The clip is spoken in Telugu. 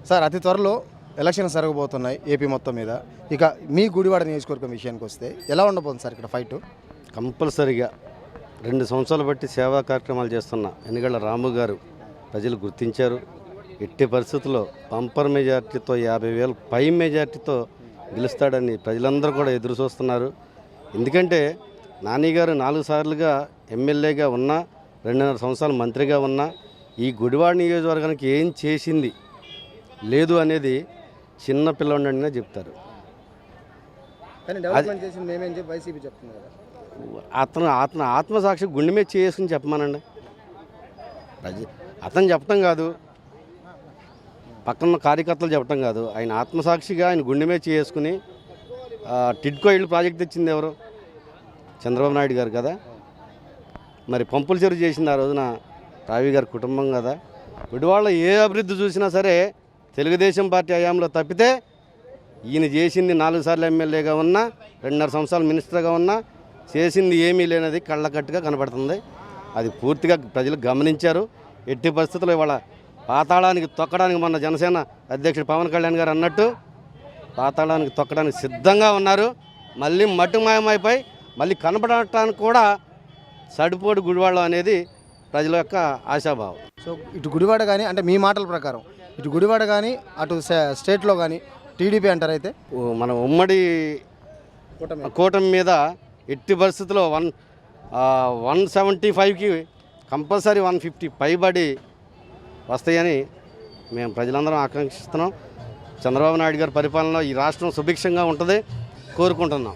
సార్ అతి త్వరలో ఎలక్షన్స్ జరగబోతున్నాయి ఏపీ మొత్తం మీద. ఇక మీ గుడివాడ నియోజకవర్గం విషయానికి వస్తే ఎలా ఉండబోతుంది సార్ ఇక్కడ ఫైట్? కంపల్సరిగా 2 సంవత్సరాలు బట్టి సేవా కార్యక్రమాలు చేస్తున్న ఎన్నికల రాము గారు ప్రజలు గుర్తించారు. ఎట్టి పరిస్థితుల్లో బంపర్ మెజార్టీతో 50,000 పై మెజార్టీతో గెలుస్తాడని ప్రజలందరూ కూడా ఎదురు చూస్తున్నారు. ఎందుకంటే నాని గారు 4 సార్లుగా ఎమ్మెల్యేగా ఉన్నా, 2.5 సంవత్సరాలు మంత్రిగా ఉన్నా ఈ గుడివాడ నియోజకవర్గానికి ఏం చేసింది లేదు అనేది చిన్న పిల్లవాడినే చెప్తారు. అతను ఆత్మసాక్షి గుండె మీద చేసుకుని చెప్పమానండి. అతను చెప్పటం కాదు, పక్కన కార్యకర్తలు చెప్పటం కాదు, ఆయన ఆత్మసాక్షిగా ఆయన గుండె మీద చేసుకుని టిడ్కో ఇళ్ళు ప్రాజెక్ట్ తెచ్చింది ఎవరు? చంద్రబాబు నాయుడు గారు కదా. మరి పంపుల చెరువు చేసింది ఆ రోజున రావి గారి కుటుంబం కదా. గుడివాడలో ఏ అభివృద్ధి చూసినా సరే తెలుగుదేశం పార్టీ హయాంలో తప్పితే ఈయన చేసింది 4 సార్లు ఎమ్మెల్యేగా ఉన్నా, 2.5 సంవత్సరాలు మినిస్టర్గా ఉన్నా చేసింది ఏమీ లేనిది కళ్ళకట్టుగా కనబడుతుంది. అది పూర్తిగా ప్రజలు గమనించారు. ఎట్టి పరిస్థితుల్లో ఇవాళ పాతాళానికి తొక్కడానికి మొన్న జనసేన అధ్యక్షుడు పవన్ కళ్యాణ్ గారు అన్నట్టు పాతాళానికి తొక్కడానికి సిద్ధంగా ఉన్నారు. మళ్ళీ మట్టు మాయమైపోయి మళ్ళీ కనపడటానికి కూడా సడిపోటు గుడివాడ అనేది ప్రజల యొక్క ఆశాభావం. సో ఇటు గుడివాడ కానీ, అంటే మీ మాటల ప్రకారం ఇటు గుడివాడ కానీ అటు స్టేట్లో కానీ టీడీపీ అంటారైతే మన ఉమ్మడి కూటమి మీద ఎట్టి పరిస్థితుల్లో 175కి కంపల్సరీ 150 పైబడి వస్తాయని మేము ప్రజలందరం ఆకాంక్షిస్తున్నాం. చంద్రబాబు నాయుడు గారి పరిపాలనలో ఈ రాష్ట్రం సుభిక్షంగా ఉంటుంది కోరుకుంటున్నాం.